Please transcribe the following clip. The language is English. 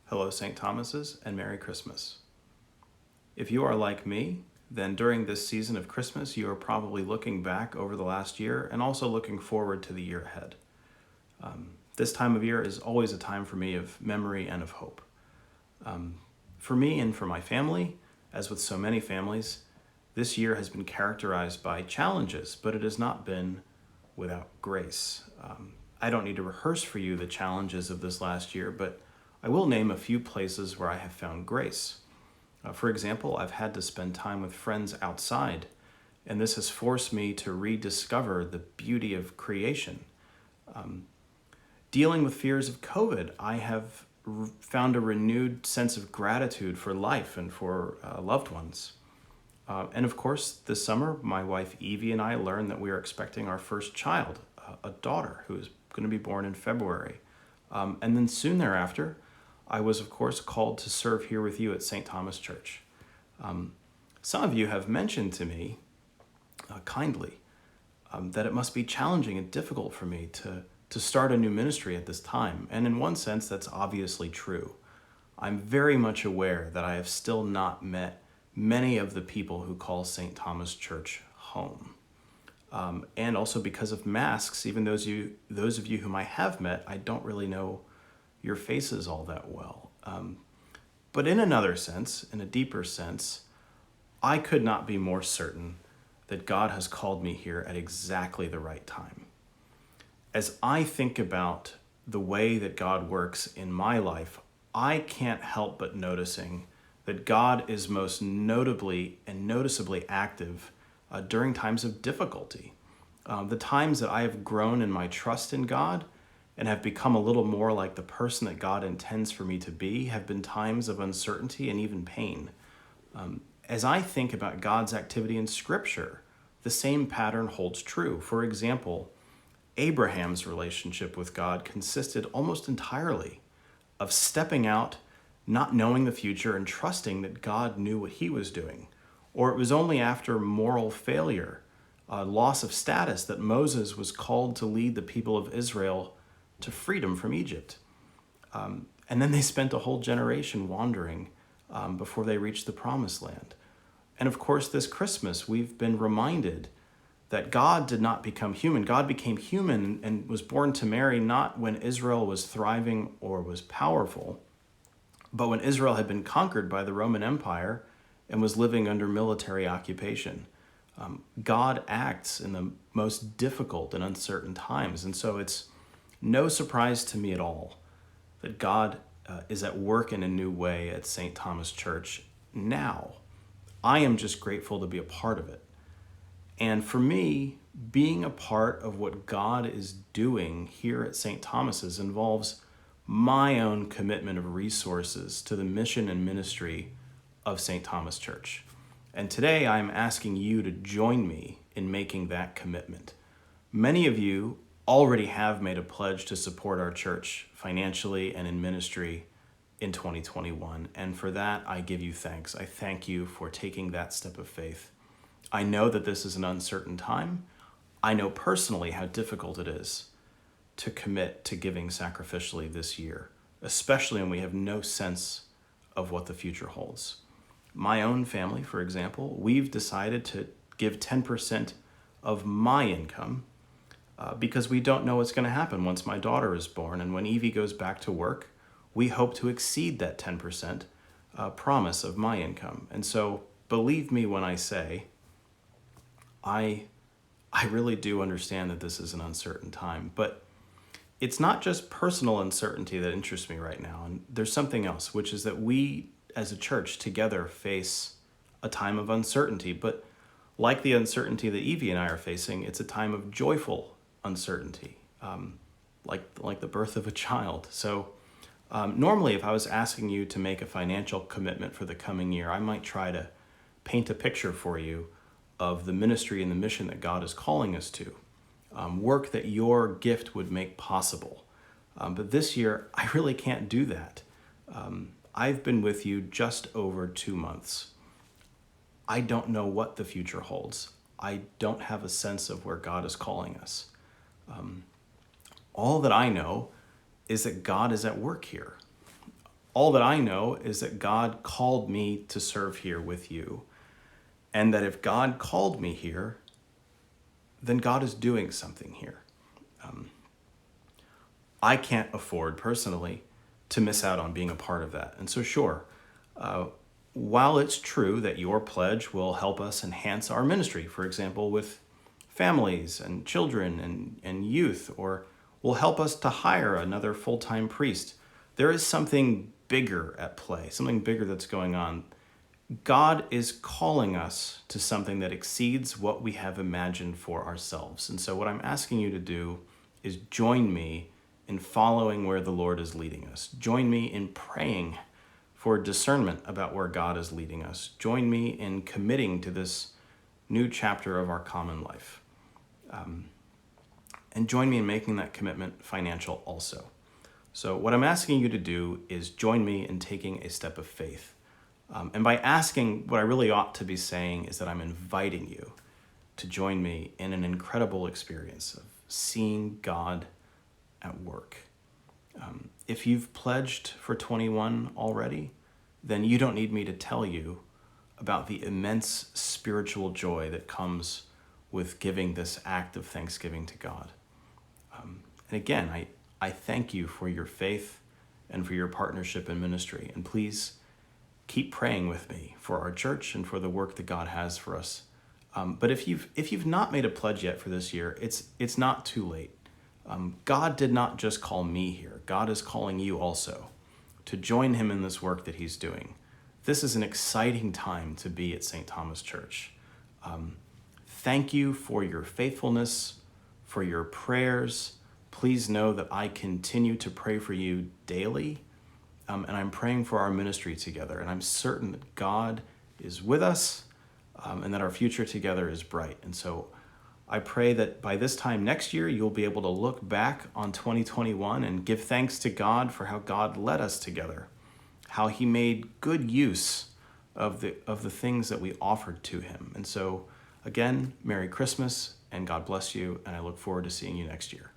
Hello, St. Thomas's, and Merry Christmas. If you are like me, then during this season of Christmas, you are probably looking back over the last year and also looking forward to the year ahead. This time of year is always a time for me of memory and of hope. For me and for my family, as with so many families, this year has been characterized by challenges, but it has not been without grace. I don't need to rehearse for you the challenges of this last year, but I will name a few places where I have found grace. For example, I've had to spend time with friends outside, and this has forced me to rediscover the beauty of creation. Dealing with fears of COVID, I have found a renewed sense of gratitude for life and for loved ones. And of course, this summer, my wife Evie and I learned that we are expecting our first child, a daughter who is going to be born in February. And then soon thereafter, I was, of course, called to serve here with you at St. Thomas Church. Some of you have mentioned to me kindly that it must be challenging and difficult for me to start a new ministry at this time. And in one sense, that's obviously true. I'm very much aware that I have still not met many of the people who call St. Thomas Church home. And also because of masks, even those of you whom I have met, I don't really know your faces all that well. But in another sense, in a deeper sense, I could not be more certain that God has called me here at exactly the right time. As I think about the way that God works in my life, I can't help but noticing that God is most notably and noticeably active during times of difficulty. The times that I have grown in my trust in God and have become a little more like the person that God intends for me to be have been times of uncertainty and even pain. As I think about God's activity in Scripture, the same pattern holds true. For example, Abraham's relationship with God consisted almost entirely of stepping out, not knowing the future, and trusting that God knew what he was doing. Or it was only after moral failure, loss of status, that Moses was called to lead the people of Israel to freedom from Egypt. And then they spent a whole generation wandering before they reached the promised land. And of course, this Christmas, we've been reminded that God did not become human. God became human and was born to Mary not when Israel was thriving or was powerful, but when Israel had been conquered by the Roman Empire and was living under military occupation. God acts in the most difficult and uncertain times. And so it's no surprise to me at all that God is at work in a new way at St. Thomas Church now. I am just grateful to be a part of it. And for me, being a part of what God is doing here at St. Thomas's involves my own commitment of resources to the mission and ministry of St. Thomas Church. And today I'm asking you to join me in making that commitment. Many of you already have made a pledge to support our church financially and in ministry in 2021. And for that, I give you thanks. I thank you for taking that step of faith. I know that this is an uncertain time. I know personally how difficult it is to commit to giving sacrificially this year, especially when we have no sense of what the future holds. My own family, for example, we've decided to give 10% of my income because we don't know what's going to happen once my daughter is born. And when Evie goes back to work, we hope to exceed that 10% promise of my income. And so believe me when I say, I really do understand that this is an uncertain time, but it's not just personal uncertainty that interests me right now. And there's something else, which is that we as a church together face a time of uncertainty, but like the uncertainty that Evie and I are facing, it's a time of joyful uncertainty, like the birth of a child. So normally if I was asking you to make a financial commitment for the coming year, I might try to paint a picture for you of the ministry and the mission that God is calling us to, work that your gift would make possible. But this year, I really can't do that. I've been with you just over 2 months. I don't know what the future holds. I don't have a sense of where God is calling us. All that I know is that God is at work here. All that I know is that God called me to serve here with you. And that if God called me here, then God is doing something here. I can't afford personally to miss out on being a part of that. And so sure, while it's true that your pledge will help us enhance our ministry, for example, with families and children and youth, or will help us to hire another full-time priest, there is something bigger at play, something bigger that's going on. God is calling us to something that exceeds what we have imagined for ourselves. And so what I'm asking you to do is join me in following where the Lord is leading us. Join me in praying for discernment about where God is leading us. Join me in committing to this new chapter of our common life. And join me in making that commitment financial also. So what I'm asking you to do is join me in taking a step of faith. And by asking, what I really ought to be saying is that I'm inviting you to join me in an incredible experience of seeing God at work. If you've pledged for 21 already, then you don't need me to tell you about the immense spiritual joy that comes with giving this act of thanksgiving to God. And again, I thank you for your faith and for your partnership in ministry. And please keep praying with me for our church and for the work that God has for us. But if you've not made a pledge yet for this year, it's not too late. God did not just call me here. God is calling you also to join him in this work that he's doing. This is an exciting time to be at St. Thomas Church. Thank you for your faithfulness, for your prayers. Please know that I continue to pray for you daily, and I'm praying for our ministry together. And I'm certain that God is with us, and that our future together is bright. And so I pray that by this time next year, you'll be able to look back on 2021 and give thanks to God for how God led us together, how he made good use of the things that we offered to him. And so again, Merry Christmas and God bless you. And I look forward to seeing you next year.